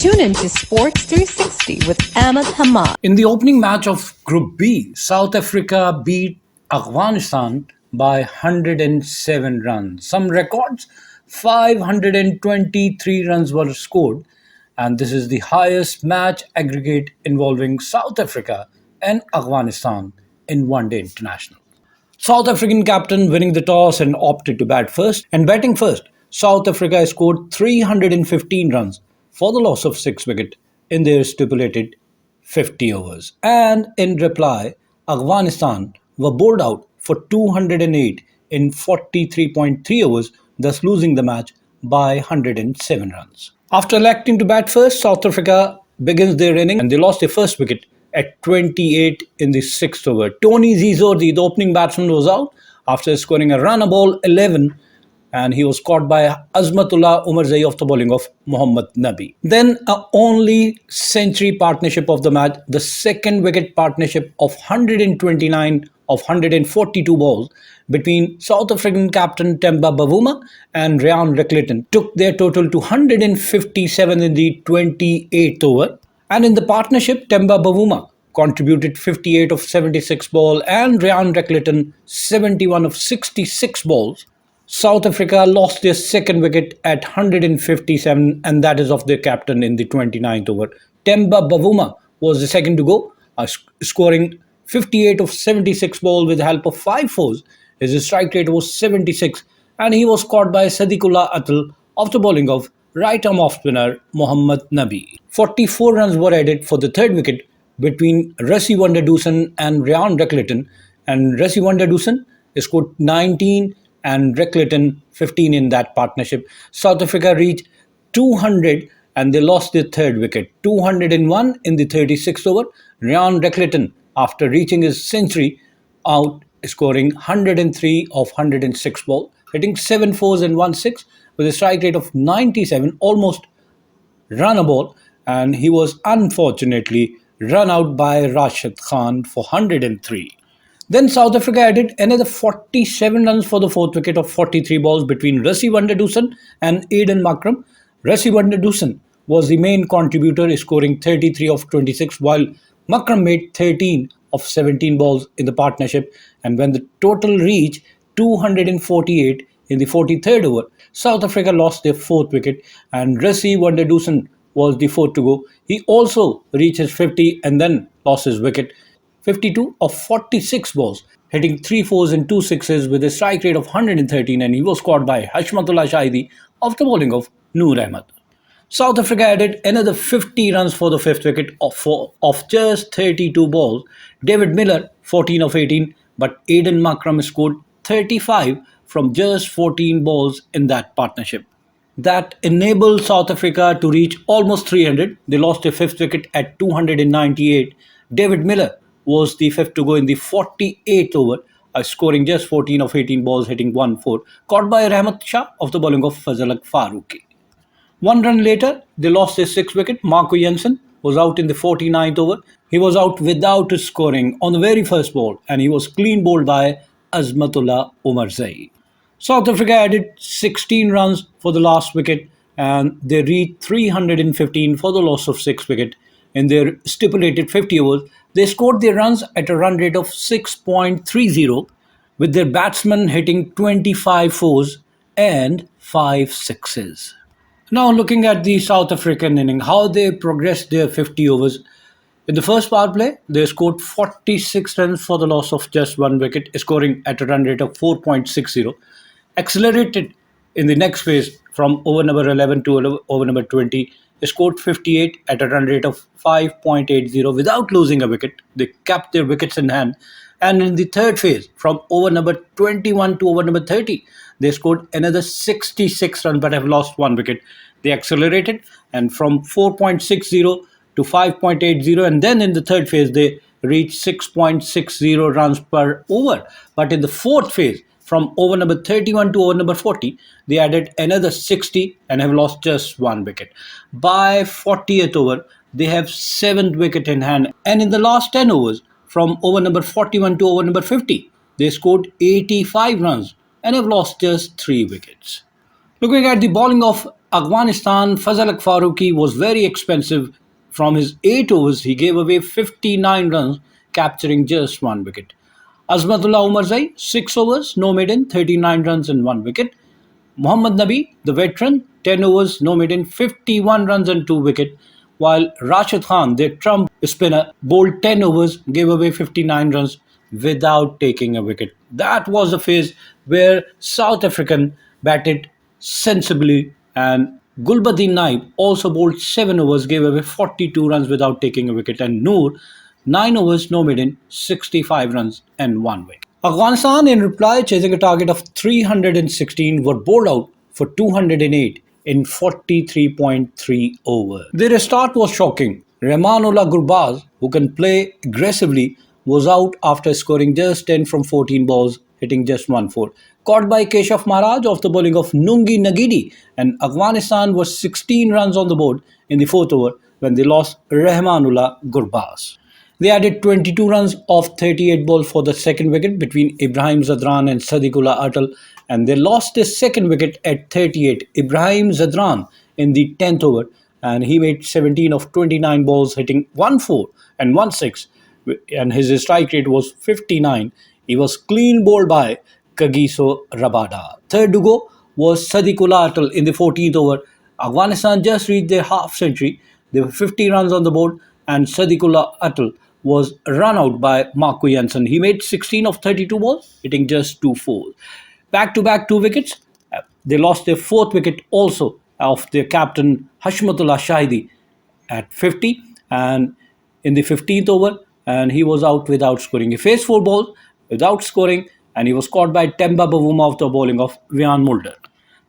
Tune into Sports 360 with Ahmed Hamad. In the opening match of Group B, South Africa beat Afghanistan by 107 runs. Some records: 523 runs were scored, and this is the highest match aggregate involving South Africa and Afghanistan in one day international. South African captain winning the toss and opted to bat first. And batting first, South Africa scored 315 runs for the loss of 6 wickets in their stipulated 50 overs. And in reply, Afghanistan were bowled out for 208 in 43.3 overs, thus losing the match by 107 runs. After electing to bat first, South Africa begins their inning and they lost their first wicket at 28 in the 6th over. Tony Zizor, the opening batsman, was out after scoring a run ball 11, and he was caught by Azmatullah Umarzai of the bowling of Mohammad Nabi. Then a only century partnership of the match, the second wicket partnership of 129 of 142 balls between South African captain Temba Bavuma and Rickelton took their total to 157 in the 28th over. And in the partnership, Temba Bavuma contributed 58 of 76 balls and Rickelton 71 of 66 balls. South Africa lost their second wicket at 157, and that is of their captain in the 29th over. Temba Bavuma was the second to go, scoring 58 of 76 balls with the help of 5 fours. His strike rate was 76, and he was caught by Sadiqullah Atal of the bowling of right-arm off-spinner Mohammad Nabi. 44 runs were added for the third wicket between Rassie Dussen and Rickelton, and Rassie Dussen scored 19 and Rickelton 15 in that partnership. South Africa reached 200 and they lost their third wicket. 201 in the 36th over. Rickelton, after reaching his century, out scoring 103 of 106 balls, hitting 7 fours and 1 6 with a strike rate of 97, almost run a ball, and he was unfortunately run out by Rashid Khan for 103. Then South Africa added another 47 runs for the fourth wicket of 43 balls between Rassie Dussen and Aiden Markram. Rassie Dussen was the main contributor, scoring 33 of 26, while Markram made 13 of 17 balls in the partnership. And when the total reached 248 in the 43rd over, South Africa lost their fourth wicket and Rassie Dussen was the fourth to go. He also reached his 50 and then lost his wicket. 52 of 46 balls, hitting 3 fours and 2 sixes with a strike rate of 113, and he was caught by Hashmatullah Shahidi of the bowling of Noor Ahmed. South Africa added another 50 runs for the fifth wicket of just 32 balls. David Miller 14 of 18, but Aiden Markram scored 35 from just 14 balls in that partnership. That enabled South Africa to reach almost 300. They lost their fifth wicket at 298. David Miller was the fifth to go in the 48th over, scoring just 14 of 18 balls, hitting 1 4, caught by Rahmat Shah of the bowling of Fazal Farooqi. 1 run later, they lost their sixth wicket. Marco Jansen was out in the 49th over. He was out without scoring on the very first ball, and he was clean bowled by Azmatullah Umarzai. South Africa added 16 runs for the last wicket, and they reached 315 for the loss of 6 wicket. In their stipulated 50 overs, they scored their runs at a run rate of 6.30, with their batsmen hitting 25 fours and 5 sixes. Now looking at the South African inning, how they progressed their 50 overs. In the first power play, they scored 46 runs for the loss of just 1 wicket, scoring at a run rate of 4.60. Accelerated in the next phase from over number 11 to over number 20. They scored 58 at a run rate of 5.80 without losing a wicket. They kept their wickets in hand. And in the third phase, from over number 21 to over number 30, they scored another 66 runs but have lost 1 wicket. They accelerated, and from 4.60 to 5.80, and then in the third phase, they reached 6.60 runs per over. But in the fourth phase, from over number 31 to over number 40, they added another 60 and have lost just 1 wicket. By 40th over, they have 7th wicket in hand. And in the last 10 overs, from over number 41 to over number 50, they scored 85 runs and have lost just 3 wickets. Looking at the bowling of Afghanistan, Fazal Faruqi was very expensive. From his 8 overs, he gave away 59 runs, capturing just 1 wicket. Azmatullah Umarzai, 6 overs, no maiden, 39 runs and 1 wicket. Mohammad Nabi, the veteran, 10 overs, no maiden, 51 runs and 2 wicket. While Rashid Khan, their trump spinner, bowled 10 overs, gave away 59 runs without taking a wicket. That was the phase where South African batted sensibly, and Gulbuddin Naib also bowled 7 overs, gave away 42 runs without taking a wicket, and Noor 9 overs, no maiden, 65 runs and 1 wicket. Afghanistan, in reply, chasing a target of 316, were bowled out for 208 in 43.3 overs. Their start was shocking. Rahmanullah Gurbaz, who can play aggressively, was out after scoring just 10 from 14 balls, hitting just 1 4. Caught by Keshav Maharaj off the bowling of Ngidi, and Afghanistan was 16 runs on the board in the 4th over when they lost Rahmanullah Gurbaz. They added 22 runs off 38 balls for the second wicket between Ibrahim Zadran and Sadiqullah Atal, and they lost their second wicket at 38. Ibrahim Zadran in the 10th over, and he made 17 of 29 balls, hitting 1 4 and 1 6, and his strike rate was 59. He was clean bowled by Kagiso Rabada. Third to go was Sadiqullah Atal in the 14th over. Afghanistan just reached their half century. There were 50 runs on the board, and Sadiqullah Atal was run out by Marco Jansen. He made 16 of 32 balls, hitting just 2 4. Back to back 2 wickets. They lost their 4th wicket also of their captain Hashmatullah Shahidi at 50, and in the 15th over, and he was out without scoring. He faced 4 balls without scoring, and he was caught by Temba Bavuma off the bowling of Wiaan Mulder.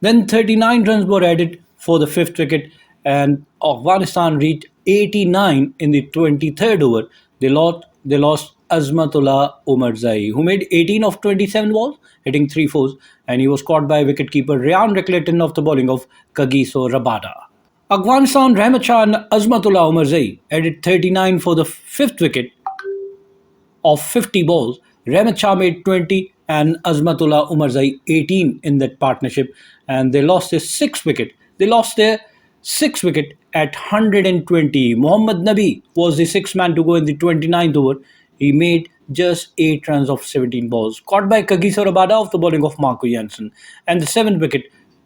Then 39 runs were added for the 5th wicket, and Afghanistan reached 89 in the 23rd over. They lost Azmatullah Umarzai, who made 18 of 27 balls, hitting 3 4s, and he was caught by wicketkeeper Rickelton off the bowling of Kagiso Rabada. Afghanistan, Rahmat Shah and Azmatullah Umarzai added 39 for the 5th wicket of 50 balls. Rahmat Shah made 20 and Azmatullah Umarzai 18 in that partnership, and they lost their 6th wicket. They lost their 6th wicket at 120. Mohammad Nabi was the 6th man to go in the 29th over. He made just 8 runs of 17 balls. Caught by Kagiso Rabada off the bowling of Marco Jansen. And the 7th wicket,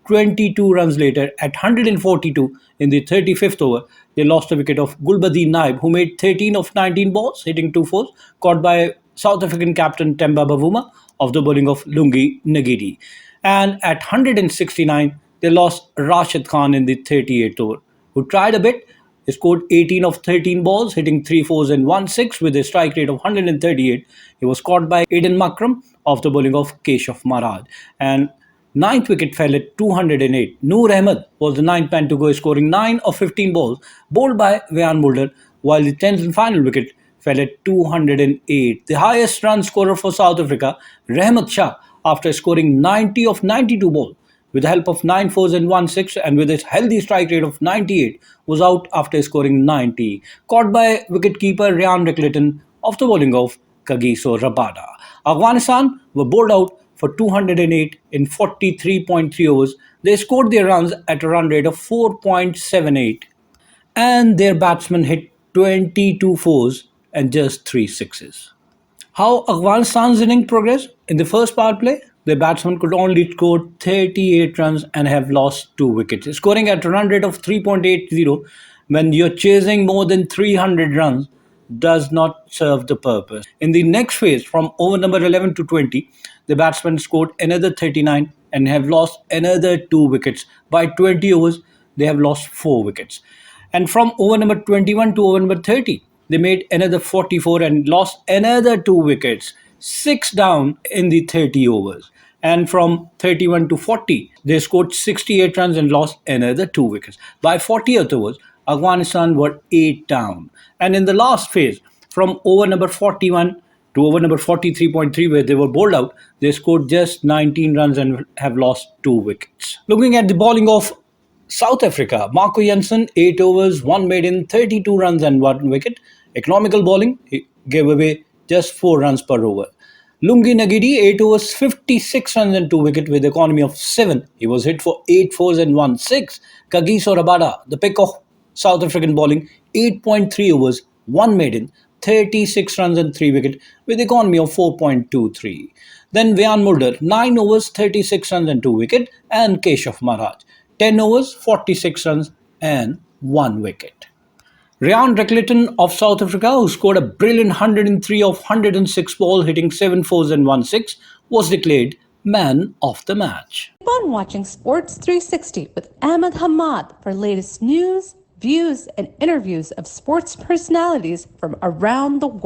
22 runs later at 142 in the 35th over, they lost a wicket of Gulbuddin Naib, who made 13 of 19 balls, hitting 2 4s, caught by South African captain Temba Bavuma off the bowling of Lungi Ngidi. And at 169, they lost Rashid Khan in the 38th over, who tried a bit. He scored 18 of 13 balls, hitting 3 4s and 1 6 with a strike rate of 138. He was caught by Aiden Markram off the bowling of Keshav Maharaj. And 9th wicket fell at 208. Noor Ahmed was the 9th man to go, scoring 9 of 15 balls, bowled by Wiaan Mulder, while the 10th and final wicket fell at 208. The highest run scorer for South Africa, Rahmat Shah, after scoring 90 of 92 balls, with the help of 9 4s and 1 6, and with a healthy strike rate of 98, was out after scoring 90. Caught by wicketkeeper Rickelton off the bowling of Kagiso Rabada. Afghanistan were bowled out for 208 in 43.3 overs. They scored their runs at a run rate of 4.78, and their batsmen hit 22 fours and just 3 sixes. How Afghanistan's inning progressed? In the first power play, the batsmen could only score 38 runs and have lost 2 wickets, scoring at a run rate of 3.80 when you're chasing more than 300 runs does not serve the purpose. In the next phase, from over number 11 to 20, the batsmen scored another 39 and have lost another 2 wickets. By 20 overs, they have lost 4 wickets. And from over number 21 to over number 30, they made another 44 and lost another 2 wickets, 6 down in the 30 overs. And from 31 to 40, they scored 68 runs and lost another 2 wickets. By 40th overs, Afghanistan were 8 down. And in the last phase, from over number 41 to over number 43.3, where they were bowled out, they scored just 19 runs and have lost 2 wickets. Looking at the bowling of South Africa, Marco Jansen, 8 overs, 1 maiden, 32 runs and 1 wicket. Economical bowling, he gave away just 4 runs per over. Lungi Ngidi, 8 overs, 56 runs and 2 wicket with economy of 7. He was hit for 8 fours and 1 6. Kagiso Rabada, the pick of South African bowling, 8.3 overs, 1 maiden, 36 runs and 3 wicket with economy of 4.23. Then Wiaan Mulder, 9 overs, 36 runs and 2 wicket, and Keshav Maharaj, 10 overs, 46 runs and 1 wicket. Rickelton of South Africa, who scored a brilliant 103 of 106 ball, hitting 7 fours and 1 6, was declared man of the match. Keep on watching Sports 360 with Ahmed Hamad for latest news, views, and interviews of sports personalities from around the world.